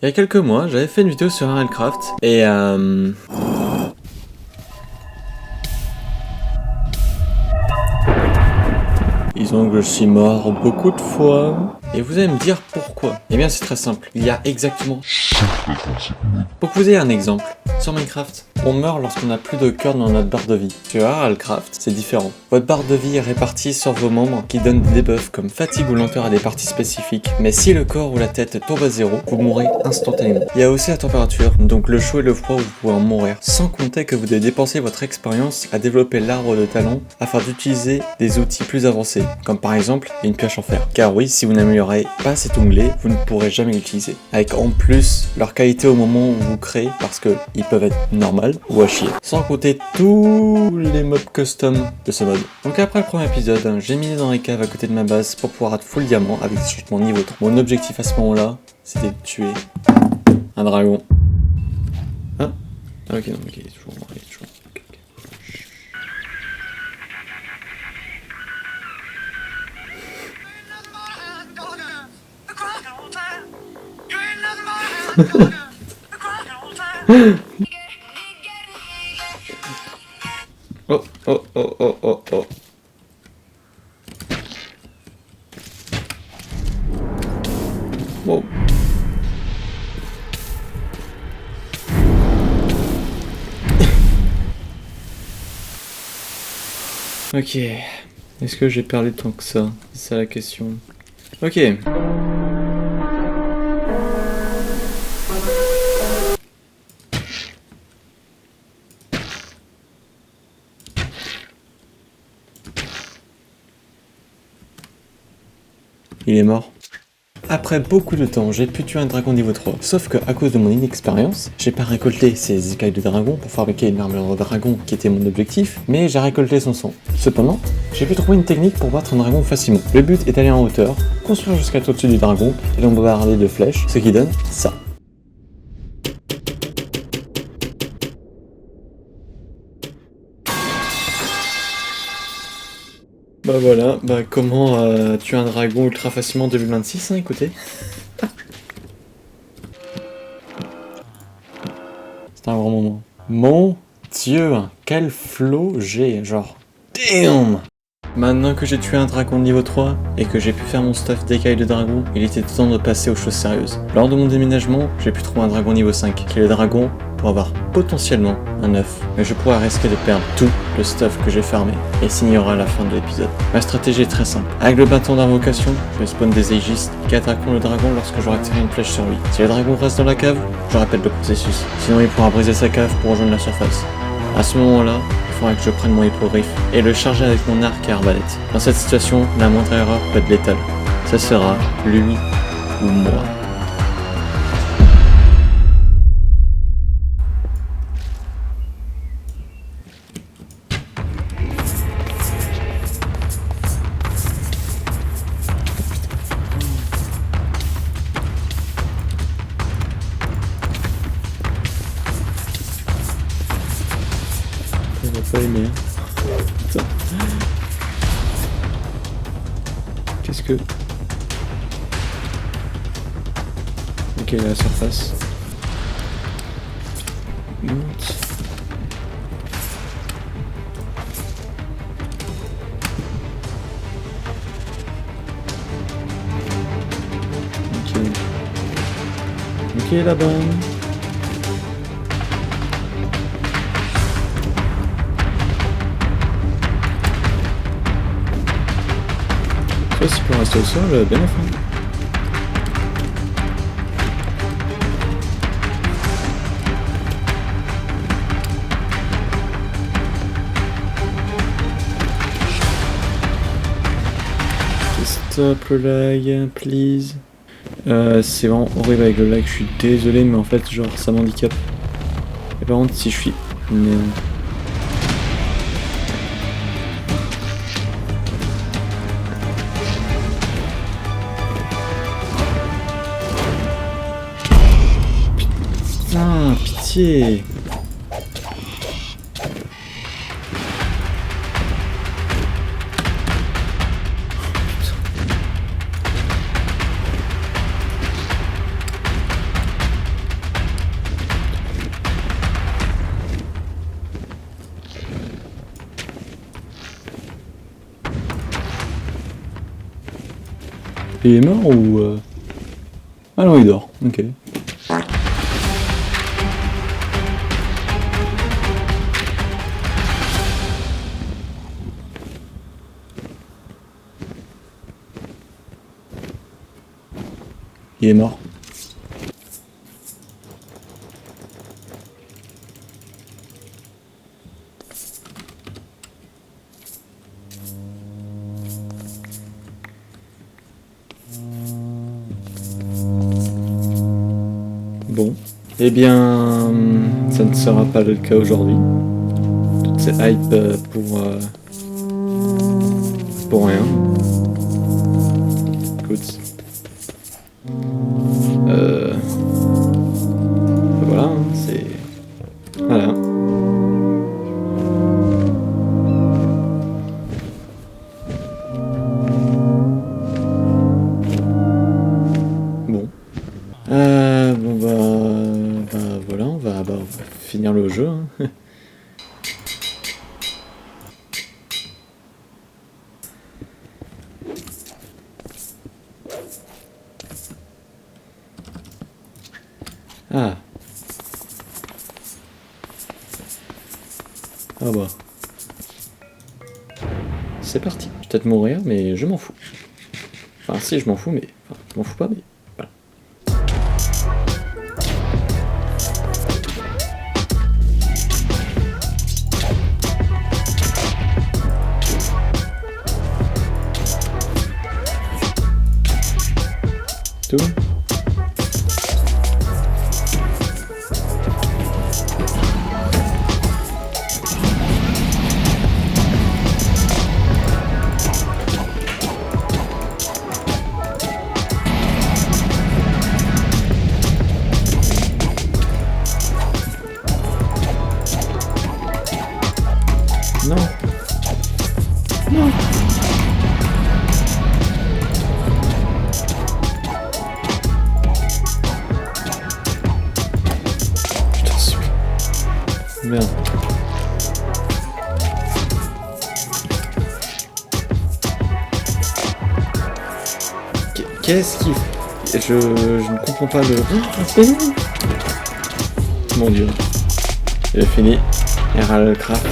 Il y a quelques mois, j'avais fait une vidéo sur Minecraft et disons que je suis mort beaucoup de fois. Et vous allez me dire pourquoi. Eh bien c'est très simple, il y a exactement... Pour que vous ayez un exemple, sur Minecraft, on meurt lorsqu'on n'a plus de cœur dans notre barre de vie. Sur Minecraft, c'est différent. Votre barre de vie est répartie sur vos membres qui donnent des debuffs comme fatigue ou lenteur à des parties spécifiques. Mais si le corps ou la tête tombe à zéro, vous mourrez instantanément. Il y a aussi la température, donc le chaud et le froid où vous pouvez en mourir. Sans compter que vous devez dépenser votre expérience à développer l'arbre de talent afin d'utiliser des outils plus avancés, comme par exemple une pioche en fer. Car oui, si vous n'améliorez pas cet onglet, vous ne pourrez jamais l'utiliser. Avec en plus leur qualité au moment où vous créez, parce que ils peuvent être normales ou à chier. Sans compter tous les mobs custom de ce mode. Donc après le premier épisode, j'ai mis dans les caves à côté de ma base pour pouvoir être full diamant avec des changements niveau 3. Mon objectif à ce moment-là, c'était de tuer un dragon. Hein? Ah ok, non, ok, il est toujours mort, il est toujours mort. Oh, oh, oh, oh, oh, oh. Wow. Ok. Est-ce que j'ai perdu tant que ça? C'est ça la question. Ok. Il est mort. Après beaucoup de temps, j'ai pu tuer un dragon niveau 3. Sauf que, à cause de mon inexpérience, j'ai pas récolté ses écailles de dragon pour fabriquer une armure de dragon qui était mon objectif, mais j'ai récolté son sang. Cependant, j'ai pu trouver une technique pour battre un dragon facilement. Le but est d'aller en hauteur, construire jusqu'à au-dessus du dragon et l'en bombarder de flèches, ce qui donne ça. Bah voilà, bah comment tuer un dragon ultra facilement en 2026, hein, écoutez. C'est un grand moment. Mon Dieu, quel flow j'ai, genre, damn! Maintenant que j'ai tué un dragon niveau 3 et que j'ai pu faire mon stuff d'écailles de dragon, il était temps de passer aux choses sérieuses. Lors de mon déménagement, j'ai pu trouver un dragon niveau 5, qui est le dragon pour avoir potentiellement un œuf. Mais je pourrais risquer de perdre tout le stuff que j'ai farmé et s'ignora à la fin de l'épisode. Ma stratégie est très simple. Avec le bâton d'invocation, je vais spawn des agistes qui attaqueront le dragon lorsque j'aurai tiré une flèche sur lui. Si le dragon reste dans la cave, je répète le processus. Sinon il pourra briser sa cave pour rejoindre la surface. À ce moment-là, il faudra que je prenne mon hippogriffe et le charger avec mon arc et arbalète. Dans cette situation, la moindre erreur peut être létale. Ce sera lui ou moi. Il va pas aimer. Putain. Qu'est-ce que... Ok, la surface. Monte. Ok. Ok, là-bas. Toi, si tu peux rester au sol, bien enfin. Stop le lag, please. C'est vraiment horrible avec le lag, je suis désolé, mais en fait, genre, ça m'handicape. Et par contre, si je suis... Mais... Putain, pitié. Il est mort ou... Ah non, il dort, ok. Il est mort. Bon. Eh bien, ça ne sera pas le cas aujourd'hui. Toute cette hype pour rien. Écoute. Voilà, hein, c'est... Voilà. Bon. Bon voilà, on va finir le jeu. Hein. Ah. Ah bah. C'est parti. Je vais peut-être mourir, mais je m'en fous. Enfin si, je m'en fous, mais... Enfin, je m'en fous pas, mais... Voilà. Tout. Non. Non. Putain, celui-là. Merde. Qu'est-ce qu'il fait? Je ne comprends pas le... Mon dieu. Il a fini. Heraldcraft.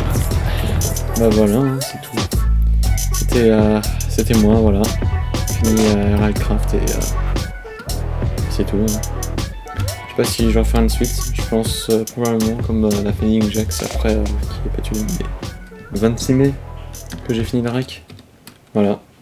Bah voilà, hein, c'est tout. C'était moi, voilà. Fini Heraldcraft et c'est tout. Hein. Je sais pas si je vais refaire une suite. Je pense probablement comme la Phoenix Jax après qui est pas tué. Mais le 26 mai que j'ai fini la rec. Voilà.